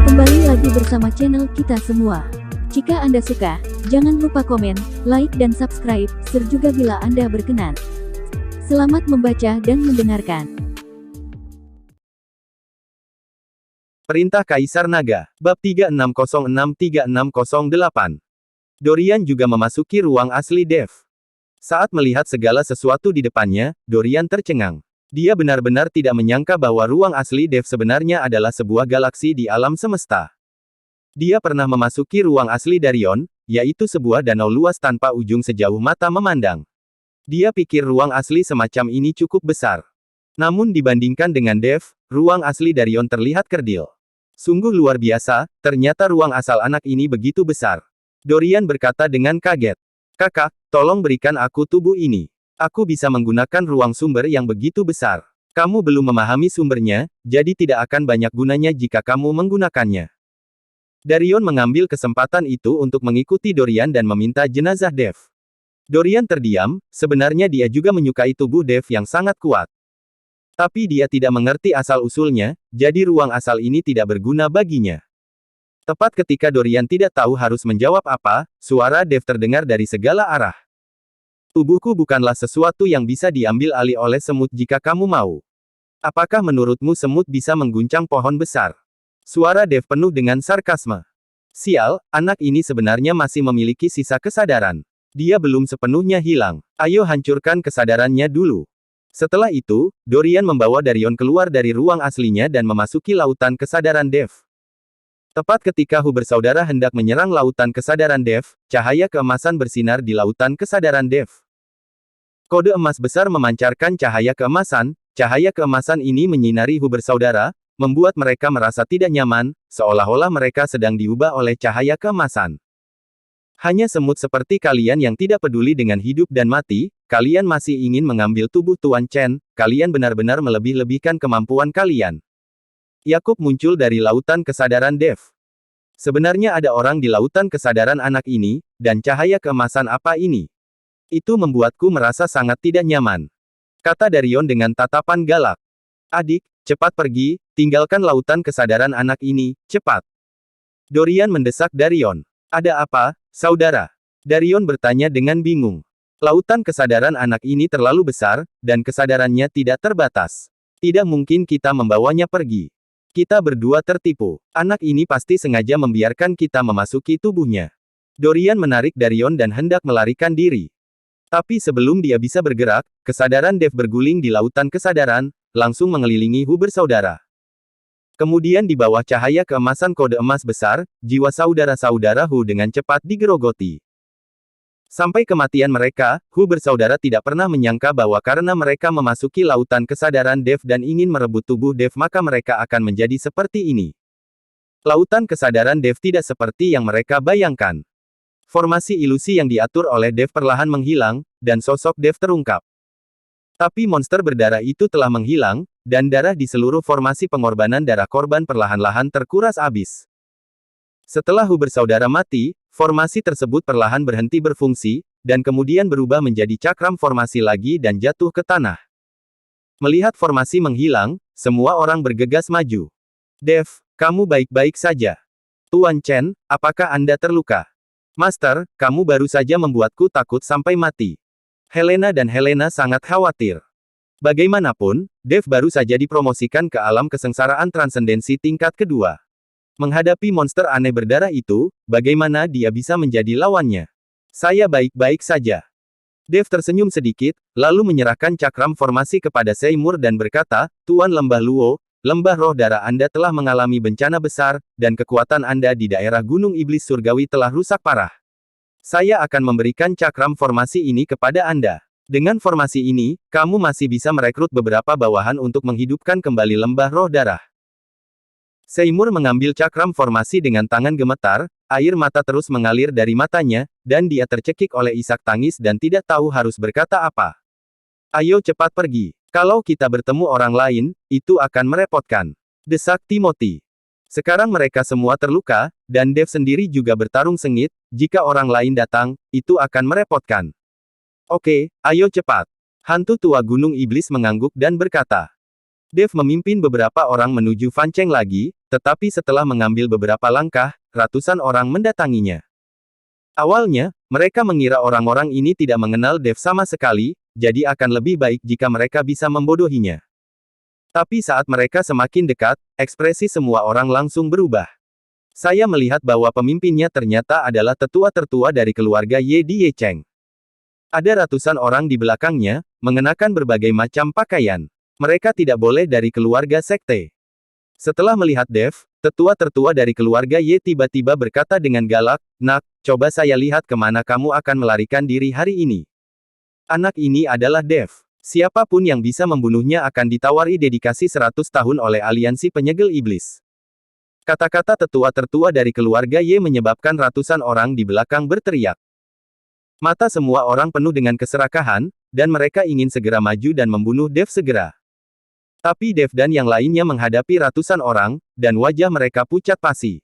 Kembali lagi bersama channel kita semua. Jika Anda suka, jangan lupa komen, like dan subscribe, share juga bila Anda berkenan. Selamat membaca dan mendengarkan. Perintah Kaisar Naga, Bab 3606-3608. Dorian juga memasuki ruang asli Dev. Saat melihat segala sesuatu di depannya, Dorian tercengang. Dia benar-benar tidak menyangka bahwa ruang asli Dev sebenarnya adalah sebuah galaksi di alam semesta. Dia pernah memasuki ruang asli Darion, yaitu sebuah danau luas tanpa ujung sejauh mata memandang. Dia pikir ruang asli semacam ini cukup besar. Namun dibandingkan dengan Dev, ruang asli Darion terlihat kerdil. Sungguh luar biasa, ternyata ruang asal anak ini begitu besar. Dorian berkata dengan kaget. Kakak, tolong berikan aku tubuh ini. Aku bisa menggunakan ruang sumber yang begitu besar. Kamu belum memahami sumbernya, jadi tidak akan banyak gunanya jika kamu menggunakannya. Darion mengambil kesempatan itu untuk mengikuti Dorian dan meminta jenazah Dev. Dorian terdiam, sebenarnya dia juga menyukai tubuh Dev yang sangat kuat. Tapi dia tidak mengerti asal-usulnya, jadi ruang asal ini tidak berguna baginya. Tepat ketika Dorian tidak tahu harus menjawab apa, suara Dev terdengar dari segala arah. Tubuhku bukanlah sesuatu yang bisa diambil alih oleh semut jika kamu mau. Apakah menurutmu semut bisa mengguncang pohon besar? Suara Dev penuh dengan sarkasme. Sial, anak ini sebenarnya masih memiliki sisa kesadaran. Dia belum sepenuhnya hilang. Ayo hancurkan kesadarannya dulu. Setelah itu, Dorian membawa Darion keluar dari ruang aslinya dan memasuki lautan kesadaran Dev. Tepat ketika Hu bersaudara hendak menyerang lautan kesadaran Dev, cahaya keemasan bersinar di lautan kesadaran Dev. Kode emas besar memancarkan cahaya keemasan ini menyinari Hu bersaudara, membuat mereka merasa tidak nyaman, seolah-olah mereka sedang diubah oleh cahaya keemasan. Hanya semut seperti kalian yang tidak peduli dengan hidup dan mati, kalian masih ingin mengambil tubuh Tuan Chen, kalian benar-benar melebih-lebihkan kemampuan kalian. Yakub muncul dari lautan kesadaran Dev. Sebenarnya ada orang di lautan kesadaran anak ini, dan cahaya keemasan apa ini? Itu membuatku merasa sangat tidak nyaman. Kata Darion dengan tatapan galak. Adik, cepat pergi, tinggalkan lautan kesadaran anak ini, cepat. Dorian mendesak Darion. Ada apa, saudara? Darion bertanya dengan bingung. Lautan kesadaran anak ini terlalu besar, dan kesadarannya tidak terbatas. Tidak mungkin kita membawanya pergi. Kita berdua tertipu. Anak ini pasti sengaja membiarkan kita memasuki tubuhnya. Dorian menarik Darion dan hendak melarikan diri. Tapi sebelum dia bisa bergerak, kesadaran Dev berguling di lautan kesadaran, langsung mengelilingi Hu bersaudara. Kemudian di bawah cahaya keemasan kode emas besar, jiwa saudara-saudara Hu dengan cepat digerogoti. Sampai kematian mereka, Hu bersaudara tidak pernah menyangka bahwa karena mereka memasuki lautan kesadaran Dev dan ingin merebut tubuh Dev maka mereka akan menjadi seperti ini. Lautan kesadaran Dev tidak seperti yang mereka bayangkan. Formasi ilusi yang diatur oleh Dev perlahan menghilang, dan sosok Dev terungkap. Tapi monster berdarah itu telah menghilang, dan darah di seluruh formasi pengorbanan darah korban perlahan-lahan terkuras habis. Setelah Hu bersaudara mati, formasi tersebut perlahan berhenti berfungsi, dan kemudian berubah menjadi cakram formasi lagi dan jatuh ke tanah. Melihat formasi menghilang, semua orang bergegas maju. Dev, kamu baik-baik saja. Tuan Chen, apakah Anda terluka? Master, kamu baru saja membuatku takut sampai mati. Helena dan Helena sangat khawatir. Bagaimanapun, Dev baru saja dipromosikan ke alam kesengsaraan transendensi tingkat kedua. Menghadapi monster aneh berdarah itu, bagaimana dia bisa menjadi lawannya? Saya baik-baik saja. Dev tersenyum sedikit, lalu menyerahkan cakram formasi kepada Seymour dan berkata, Tuan Lembah Luo, lembah roh darah Anda telah mengalami bencana besar, dan kekuatan Anda di daerah Gunung Iblis Surgawi telah rusak parah. Saya akan memberikan cakram formasi ini kepada Anda. Dengan formasi ini, kamu masih bisa merekrut beberapa bawahan untuk menghidupkan kembali lembah roh darah. Seymour mengambil cakram formasi dengan tangan gemetar, air mata terus mengalir dari matanya, dan dia tercekik oleh isak tangis dan tidak tahu harus berkata apa. Ayo cepat pergi. Kalau kita bertemu orang lain, itu akan merepotkan. Desak Timothy. Sekarang mereka semua terluka, dan Dev sendiri juga bertarung sengit, jika orang lain datang, itu akan merepotkan. Oke, ayo cepat. Hantu tua Gunung Iblis mengangguk dan berkata. Dev memimpin beberapa orang menuju Fan Cheng lagi, tetapi setelah mengambil beberapa langkah, ratusan orang mendatanginya. Awalnya, mereka mengira orang-orang ini tidak mengenal Dev sama sekali, jadi akan lebih baik jika mereka bisa membodohinya. Tapi saat mereka semakin dekat, ekspresi semua orang langsung berubah. Saya melihat bahwa pemimpinnya ternyata adalah tetua tertua dari keluarga Ye di Ye Cheng. Ada ratusan orang di belakangnya, mengenakan berbagai macam pakaian. Mereka tidak boleh dari keluarga sekte. Setelah melihat Dev, tetua tertua dari keluarga Ye tiba-tiba berkata dengan galak, "Nak, coba saya lihat kemana kamu akan melarikan diri hari ini." Anak ini adalah Dev. Siapapun yang bisa membunuhnya akan ditawari dedikasi 100 tahun oleh aliansi penyegel iblis. Kata-kata tetua tertua dari keluarga Ye menyebabkan ratusan orang di belakang berteriak. Mata semua orang penuh dengan keserakahan, dan mereka ingin segera maju dan membunuh Dev segera. Tapi Dev dan yang lainnya menghadapi ratusan orang, dan wajah mereka pucat pasi.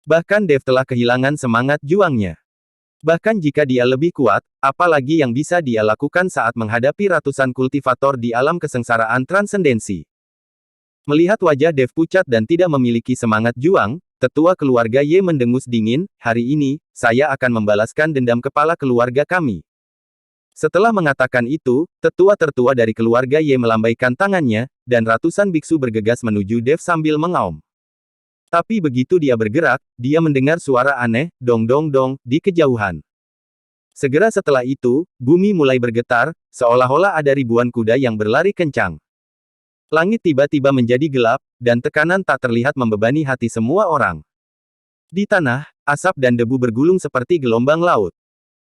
Bahkan Dev telah kehilangan semangat juangnya. Bahkan jika dia lebih kuat, apalagi yang bisa dia lakukan saat menghadapi ratusan kultivator di alam kesengsaraan transendensi. Melihat wajah Dev pucat dan tidak memiliki semangat juang, tetua keluarga Ye mendengus dingin, "Hari ini, saya akan membalaskan dendam kepala keluarga kami." Setelah mengatakan itu, tetua tertua dari keluarga Ye melambaikan tangannya, dan ratusan biksu bergegas menuju Dev sambil mengaum. Tapi begitu dia bergerak, dia mendengar suara aneh, dong dong dong, di kejauhan. Segera setelah itu, bumi mulai bergetar, seolah-olah ada ribuan kuda yang berlari kencang. Langit tiba-tiba menjadi gelap, dan tekanan tak terlihat membebani hati semua orang. Di tanah, asap dan debu bergulung seperti gelombang laut.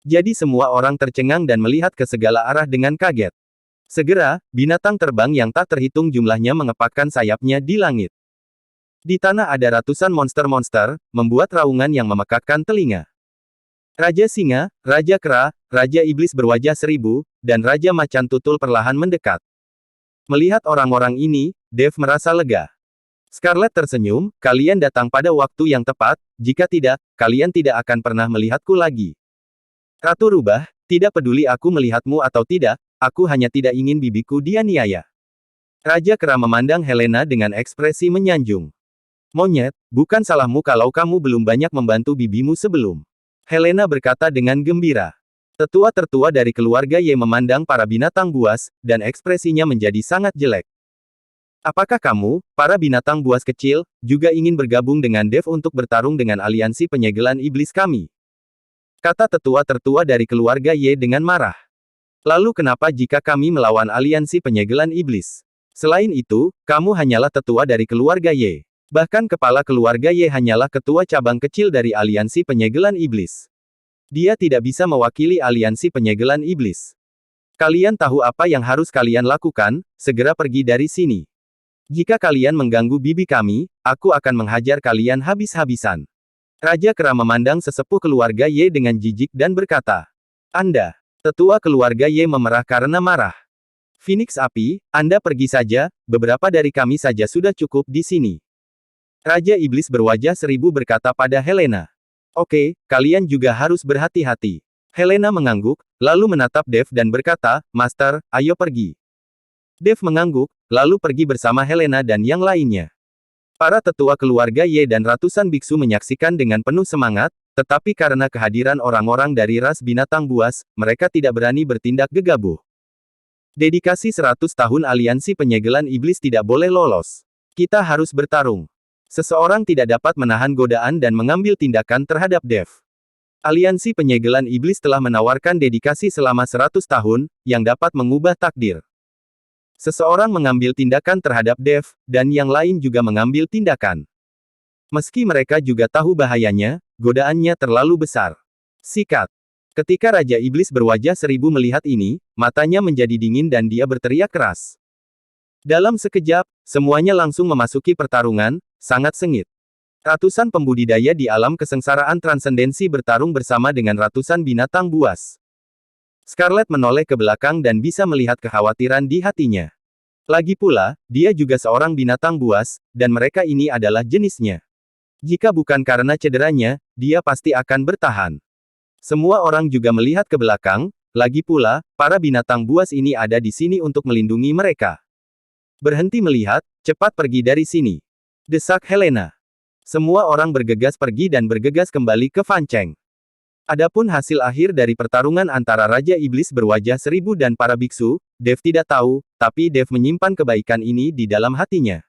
Jadi semua orang tercengang dan melihat ke segala arah dengan kaget. Segera, binatang terbang yang tak terhitung jumlahnya mengepakkan sayapnya di langit. Di tanah ada ratusan monster-monster, membuat raungan yang memekakkan telinga. Raja Singa, Raja Kera, Raja Iblis berwajah seribu, dan Raja Macan Tutul perlahan mendekat. Melihat orang-orang ini, Dev merasa lega. Scarlet tersenyum, "Kalian datang pada waktu yang tepat, jika tidak, kalian tidak akan pernah melihatku lagi. Ratu Rubah, tidak peduli aku melihatmu atau tidak, aku hanya tidak ingin bibiku dianiaya." Raja Kera memandang Helena dengan ekspresi menyanjung. "Monyet, bukan salahmu kalau kamu belum banyak membantu bibimu sebelum." Helena berkata dengan gembira. Tetua tertua dari keluarga Ye memandang para binatang buas, dan ekspresinya menjadi sangat jelek. "Apakah kamu, para binatang buas kecil, juga ingin bergabung dengan Dev untuk bertarung dengan aliansi penyegelan iblis kami?" Kata tetua tertua dari keluarga Ye dengan marah. "Lalu kenapa jika kami melawan aliansi penyegelan iblis? Selain itu, kamu hanyalah tetua dari keluarga Ye. Bahkan kepala keluarga Ye hanyalah ketua cabang kecil dari aliansi penyegelan iblis. Dia tidak bisa mewakili aliansi penyegelan iblis. Kalian tahu apa yang harus kalian lakukan, segera pergi dari sini. Jika kalian mengganggu bibi kami, aku akan menghajar kalian habis-habisan." Raja Kera memandang sesepuh keluarga Ye dengan jijik dan berkata, "Anda." Tetua keluarga Ye memerah karena marah. "Phoenix Api, Anda pergi saja, beberapa dari kami saja sudah cukup di sini." Raja Iblis berwajah seribu berkata pada Helena, "Oke, kalian juga harus berhati-hati." Helena mengangguk, lalu menatap Dev dan berkata, "Master, ayo pergi." Dev mengangguk, lalu pergi bersama Helena dan yang lainnya. Para tetua keluarga Ye dan ratusan biksu menyaksikan dengan penuh semangat, tetapi karena kehadiran orang-orang dari ras binatang buas, mereka tidak berani bertindak gegabah. Dedikasi 100 tahun aliansi penyegelan iblis tidak boleh lolos. Kita harus bertarung. Seseorang tidak dapat menahan godaan dan mengambil tindakan terhadap Dev. Aliansi penyegelan iblis telah menawarkan dedikasi selama 100 tahun, yang dapat mengubah takdir. Seseorang mengambil tindakan terhadap Dev, dan yang lain juga mengambil tindakan. Meski mereka juga tahu bahayanya, godaannya terlalu besar. Sikat. Ketika Raja Iblis berwajah seribu melihat ini, matanya menjadi dingin dan dia berteriak keras. Dalam sekejap, semuanya langsung memasuki pertarungan, sangat sengit. Ratusan pembudidaya di alam kesengsaraan transendensi bertarung bersama dengan ratusan binatang buas. Scarlet menoleh ke belakang dan bisa melihat kekhawatiran di hatinya. Lagi pula, dia juga seorang binatang buas, dan mereka ini adalah jenisnya. Jika bukan karena cederanya, dia pasti akan bertahan. Semua orang juga melihat ke belakang, lagi pula, para binatang buas ini ada di sini untuk melindungi mereka. Berhenti melihat, cepat pergi dari sini. Desak Helena. Semua orang bergegas pergi dan bergegas kembali ke Fan Cheng. Adapun hasil akhir dari pertarungan antara Raja Iblis berwajah seribu dan para biksu, Dev tidak tahu, tapi Dev menyimpan kebaikan ini di dalam hatinya.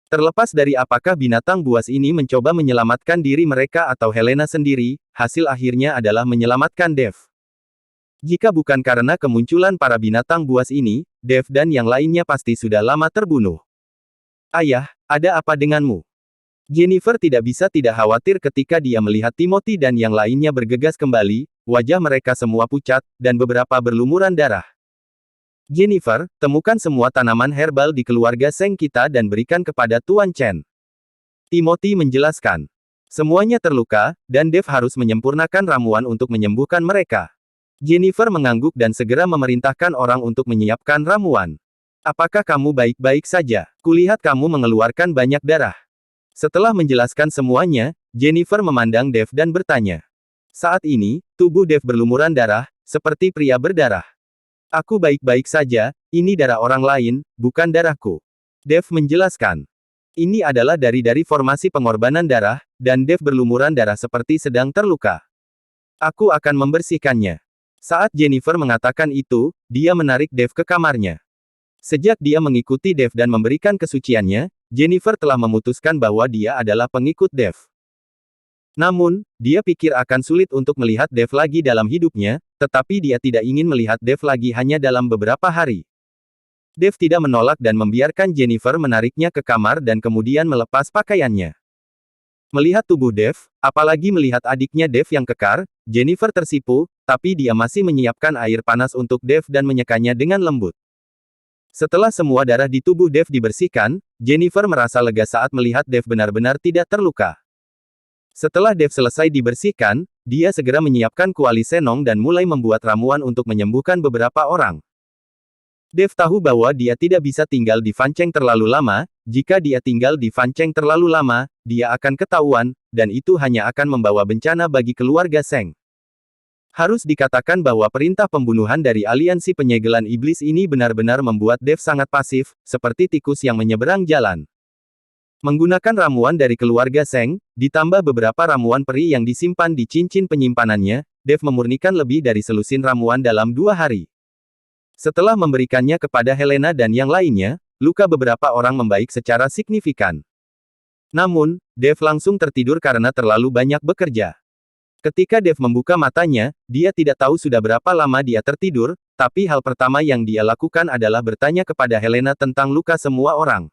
Terlepas dari apakah binatang buas ini mencoba menyelamatkan diri mereka atau Helena sendiri, hasil akhirnya adalah menyelamatkan Dev. Jika bukan karena kemunculan para binatang buas ini, Dev dan yang lainnya pasti sudah lama terbunuh. Ayah, ada apa denganmu? Jennifer tidak bisa tidak khawatir ketika dia melihat Timothy dan yang lainnya bergegas kembali, wajah mereka semua pucat, dan beberapa berlumuran darah. Jennifer, temukan semua tanaman herbal di keluarga Seng kita dan berikan kepada Tuan Chen. Timothy menjelaskan. Semuanya terluka, dan Dev harus menyempurnakan ramuan untuk menyembuhkan mereka. Jennifer mengangguk dan segera memerintahkan orang untuk menyiapkan ramuan. Apakah kamu baik-baik saja? Kulihat kamu mengeluarkan banyak darah. Setelah menjelaskan semuanya, Jennifer memandang Dev dan bertanya. Saat ini, tubuh Dev berlumuran darah, seperti pria berdarah. Aku baik-baik saja, ini darah orang lain, bukan darahku. Dev menjelaskan. Ini adalah dari formasi pengorbanan darah, dan Dev berlumuran darah seperti sedang terluka. Aku akan membersihkannya. Saat Jennifer mengatakan itu, dia menarik Dev ke kamarnya. Sejak dia mengikuti Dev dan memberikan kesuciannya, Jennifer telah memutuskan bahwa dia adalah pengikut Dev. Namun, dia pikir akan sulit untuk melihat Dev lagi dalam hidupnya, tetapi dia tidak ingin melihat Dev lagi hanya dalam beberapa hari. Dev tidak menolak dan membiarkan Jennifer menariknya ke kamar dan kemudian melepas pakaiannya. Melihat tubuh Dev, apalagi melihat adiknya Dev yang kekar, Jennifer tersipu, tapi dia masih menyiapkan air panas untuk Dev dan menyekanya dengan lembut. Setelah semua darah di tubuh Dev dibersihkan, Jennifer merasa lega saat melihat Dev benar-benar tidak terluka. Setelah Dev selesai dibersihkan, dia segera menyiapkan kuali senong dan mulai membuat ramuan untuk menyembuhkan beberapa orang. Dev tahu bahwa dia tidak bisa tinggal di Fan Cheng terlalu lama, jika dia tinggal di Fan Cheng terlalu lama, dia akan ketahuan, dan itu hanya akan membawa bencana bagi keluarga Seng. Harus dikatakan bahwa perintah pembunuhan dari aliansi penyegelan iblis ini benar-benar membuat Dev sangat pasif, seperti tikus yang menyeberang jalan. Menggunakan ramuan dari keluarga Seng, ditambah beberapa ramuan peri yang disimpan di cincin penyimpanannya, Dev memurnikan lebih dari selusin ramuan dalam 2 hari. Setelah memberikannya kepada Helena dan yang lainnya, luka beberapa orang membaik secara signifikan. Namun, Dev langsung tertidur karena terlalu banyak bekerja. Ketika Dev membuka matanya, dia tidak tahu sudah berapa lama dia tertidur, tapi hal pertama yang dia lakukan adalah bertanya kepada Helena tentang luka semua orang.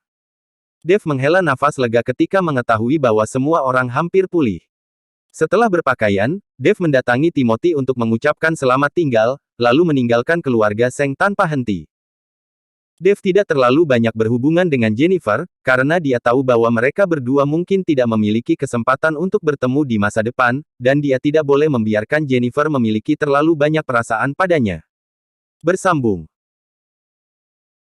Dev menghela nafas lega ketika mengetahui bahwa semua orang hampir pulih. Setelah berpakaian, Dev mendatangi Timothy untuk mengucapkan selamat tinggal, lalu meninggalkan keluarga Seng tanpa henti. Dev tidak terlalu banyak berhubungan dengan Jennifer, karena dia tahu bahwa mereka berdua mungkin tidak memiliki kesempatan untuk bertemu di masa depan, dan dia tidak boleh membiarkan Jennifer memiliki terlalu banyak perasaan padanya. Bersambung.